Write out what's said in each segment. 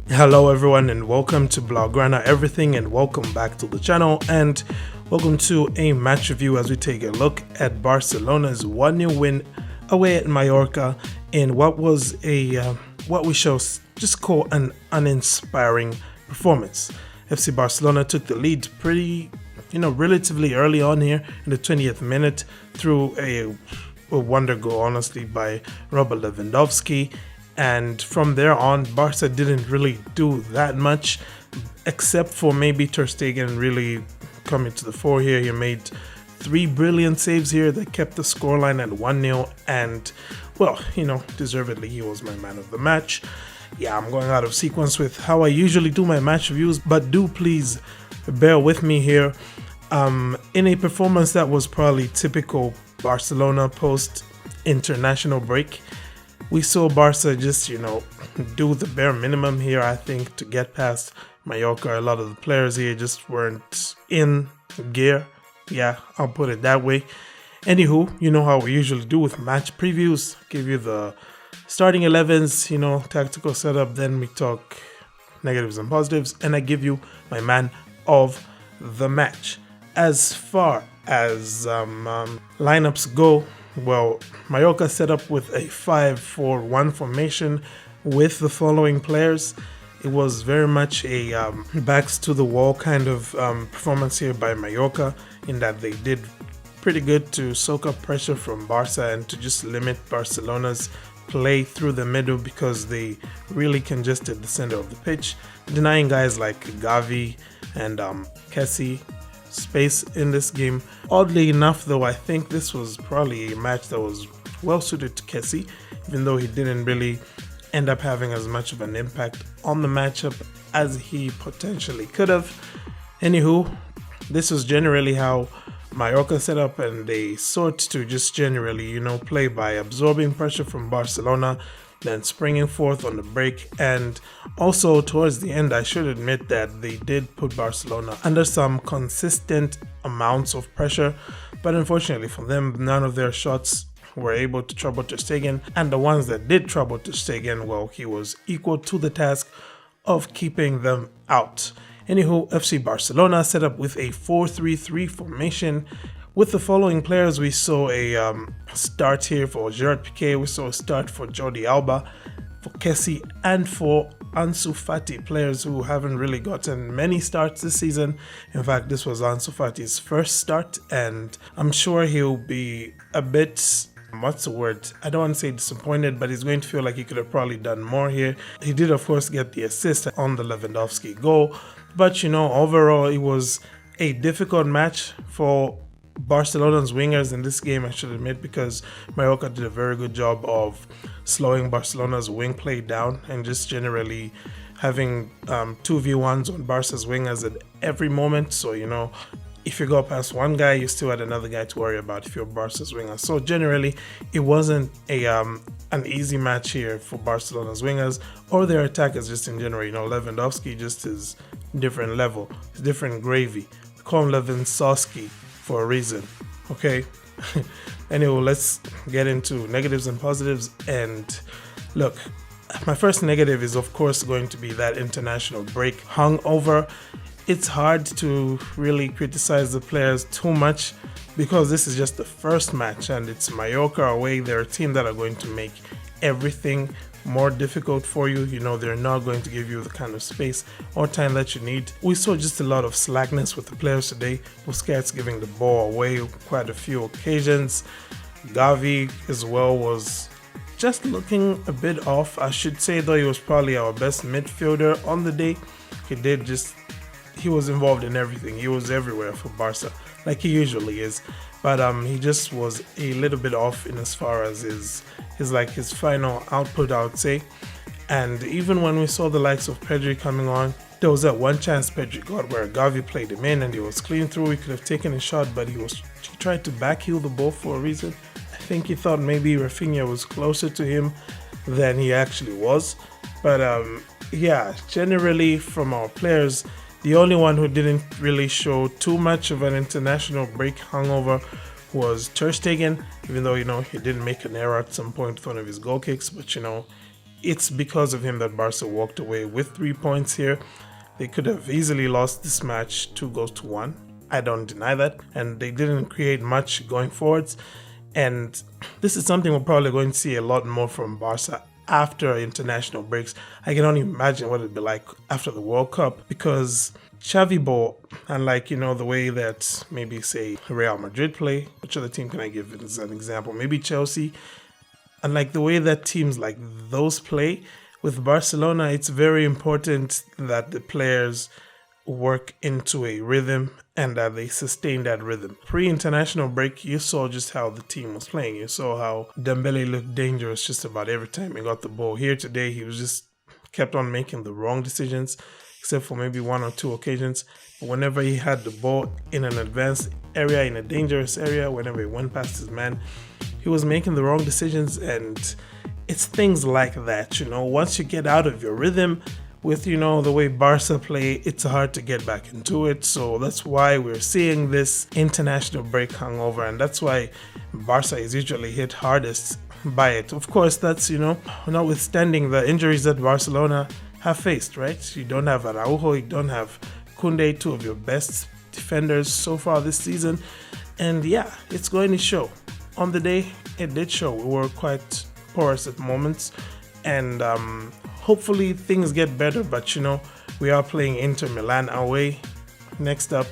Hello everyone and welcome to Blaugrana everything and welcome back to the channel and welcome to a match review as we take a look at Barcelona's 1-0 win away at Mallorca in what was a what we shall just call an uninspiring performance. FC Barcelona took the lead pretty relatively early on here in the 20th minute through a wonder goal honestly by Robert Lewandowski. And from there on, Barca didn't really do that much, except for maybe Ter Stegen really coming to the fore here. He made 3 brilliant saves here that kept the scoreline at 1-0. And, well, deservedly, he was my man of the match. Yeah, I'm going out of sequence with how I usually do my match reviews, but do please bear with me here. In a performance that was probably typical Barcelona post-international break, we saw Barca just, do the bare minimum here, I think, to get past Mallorca. A lot of the players here just weren't in gear. Yeah, I'll put it that way. Anywho, you know how we usually do with match previews. Give you the starting 11s, tactical setup. Then we talk negatives and positives. And I give you my man of the match. As far as lineups go, well, Mallorca set up with a 5-4-1 formation with the following players. It was very much a backs to the wall kind of performance here by Mallorca, in that they did pretty good to soak up pressure from Barca and to just limit Barcelona's play through the middle, because they really congested the center of the pitch, denying guys like Xavi and Kessie space in this game. Oddly enough though, I think this was probably a match that was well suited to Kessie, even though he didn't really end up having as much of an impact on the matchup as he potentially could have. Anywho, this was generally how Mallorca set up, and they sought to just generally, play by absorbing pressure from Barcelona, then springing forth on the break. And also towards the end, I should admit that they did put Barcelona under some consistent amounts of pressure, but unfortunately for them, none of their shots were able to trouble Ter Stegen, and the ones that did trouble Ter Stegen, well, he was equal to the task of keeping them out. Anywho, FC Barcelona set up with a 4-3-3 formation. With the following players, we saw a start here for Gerard Piqué, we saw a start for Jordi Alba, for Kessie, and for Ansu Fati, players who haven't really gotten many starts this season. In fact, this was Ansu Fati's first start, and I'm sure he'll be a bit, what's the word? I don't want to say disappointed, but he's going to feel like he could have probably done more here. He did, of course, get the assist on the Lewandowski goal, but overall, it was a difficult match for Barcelona's wingers in this game, I should admit, because Mallorca did a very good job of slowing Barcelona's wing play down and just generally having 2v1s on Barca's wingers at every moment. So, if you go past one guy, you still had another guy to worry about if you're Barca's winger. So generally, it wasn't an easy match here for Barcelona's wingers or their attackers just in general. Lewandowski just is different level, it's different gravy. We call him Lewandowski for a reason, okay? Anyway, let's get into negatives and positives. And look, my first negative is of course going to be that international break hangover. It's hard to really criticize the players too much because this is just the first match and it's Mallorca away. They're a team that are going to make everything more difficult for you. They're not going to give you the kind of space or time that you need. We saw just a lot of slackness with the players today. Busquets giving the ball away quite a few occasions. Xavi as well was just looking a bit off. I should say though, he was probably our best midfielder on the day. He was involved in everything. He was everywhere for Barca, like he usually is. But he just was a little bit off in as far as his final output, I would say. And even when we saw the likes of Pedri coming on, there was that one chance Pedri got where Xavi played him in and he was clean through. He could have taken a shot, but he tried to backheel the ball for a reason. I think he thought maybe Rafinha was closer to him than he actually was. But yeah, generally from our players, the only one who didn't really show too much of an international break hangover was Ter Stegen, even though, he didn't make an error at some point with one of his goal kicks, but, it's because of him that Barca walked away with 3 points here. They could have easily lost this match 2-1. I don't deny that. And they didn't create much going forwards. And this is something we're probably going to see a lot more from Barca after international breaks. I can only imagine what it'd be like after the World Cup, because Xavi ball, unlike, the way that maybe, say, Real Madrid play, which other team can I give as an example? Maybe Chelsea. Unlike the way that teams like those play, with Barcelona, it's very important that the players work into a rhythm and that they sustain that rhythm. Pre-international break, you saw just how the team was playing. You saw how Dembele looked dangerous just about every time he got the ball. Here today, he was just kept on making the wrong decisions, except for maybe 1 or 2 occasions. But whenever he had the ball in an advanced area, in a dangerous area, whenever he went past his man, he was making the wrong decisions. And it's things like that, once you get out of your rhythm with, the way Barca play, it's hard to get back into it. So that's why we're seeing this international break hangover, and that's why Barca is usually hit hardest by it. Of course, that's, notwithstanding the injuries that Barcelona have faced, right? You don't have Araujo, you don't have Koundé, 2 of your best defenders so far this season. And yeah, it's going to show. On the day, it did show. We were quite porous at moments, and hopefully things get better. But we are playing Inter Milan away next up,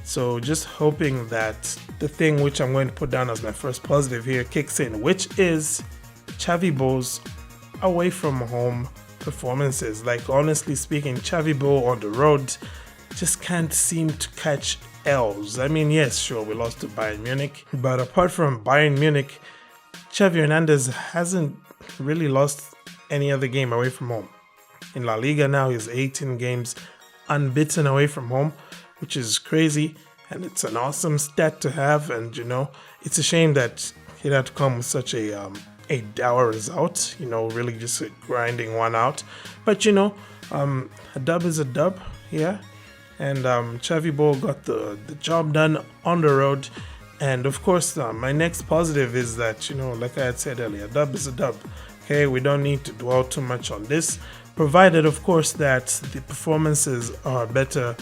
so just hoping that the thing which I'm going to put down as my first positive here kicks in, which is Xavi Bow's away from home performances. Like, honestly speaking, Xavi Bow on the road just can't seem to catch L's. I mean, yes, sure, we lost to Bayern Munich, but apart from Bayern Munich, Xavi Hernandez hasn't really lost any other game away from home. In La Liga now, he's 18 games unbeaten away from home, which is crazy, and it's an awesome stat to have. And it's a shame that it had to come with such a dour result, really just grinding one out. But a dub is a dub, yeah. And Xavi Bow got the job done on the road. And of course, my next positive is that, like I had said earlier, a dub is a dub. Okay, we don't need to dwell too much on this, provided, of course, that the performances are better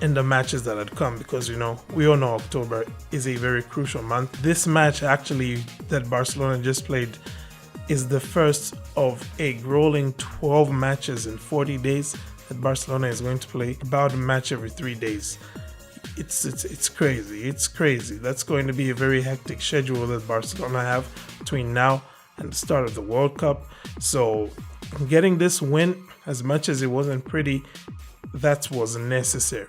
in the matches that had come, because, we all know October is a very crucial month. This match, actually, that Barcelona just played is the first of a grueling 12 matches in 40 days that Barcelona is going to play, about a match every 3 days. It's crazy. It's crazy. That's going to be a very hectic schedule that Barcelona have between now and the start of the World Cup. So getting this win, as much as it wasn't pretty, that was necessary.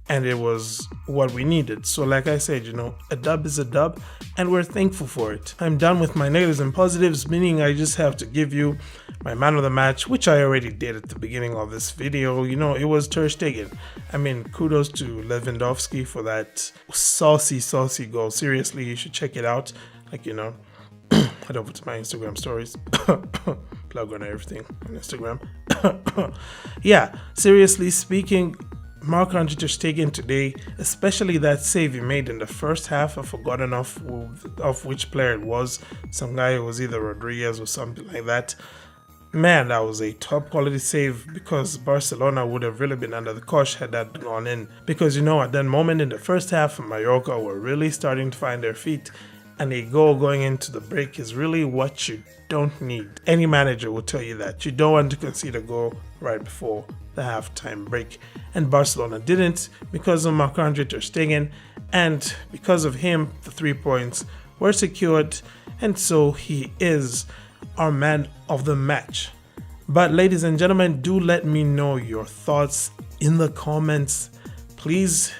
And it was what we needed. So like I said, a dub is a dub, and we're thankful for it. I'm done with my negatives and positives, meaning I just have to give you my man of the match, which I already did at the beginning of this video. It was Ter Stegen. I mean, kudos to Lewandowski for that saucy goal. Seriously, you should check it out. Head over to my Instagram stories. Blaugrana everything on Instagram. Yeah, seriously speaking, Marc Andre Ter Stegen today, especially that save he made in the first half, I've forgotten of which player it was. Some guy who was either Rodriguez or something like that. Man, that was a top quality save, because Barcelona would have really been under the cosh had that gone in. Because at that moment in the first half, Mallorca were really starting to find their feet, and a goal going into the break is really what you don't need. Any manager will tell you that. You don't want to concede a goal right before the halftime break. And Barcelona didn't, because of Marc Andre Ter Stegen, and because of him, the 3 points were secured, and so he is our man of the match. But ladies and gentlemen, do let me know your thoughts in the comments. Please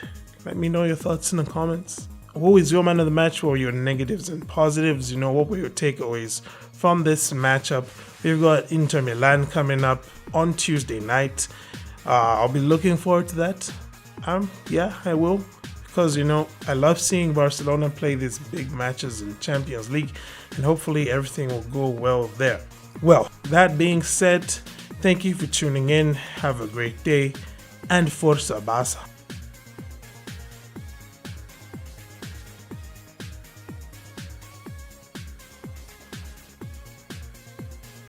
let me know your thoughts in the comments. Who is your man of the match? What were your negatives and positives? What were your takeaways from this matchup? We've got Inter Milan coming up on Tuesday night. I'll be looking forward to that. Yeah, I will. Because, I love seeing Barcelona play these big matches in Champions League, and hopefully everything will go well there. Well, that being said, thank you for tuning in. Have a great day, and Forza Barça.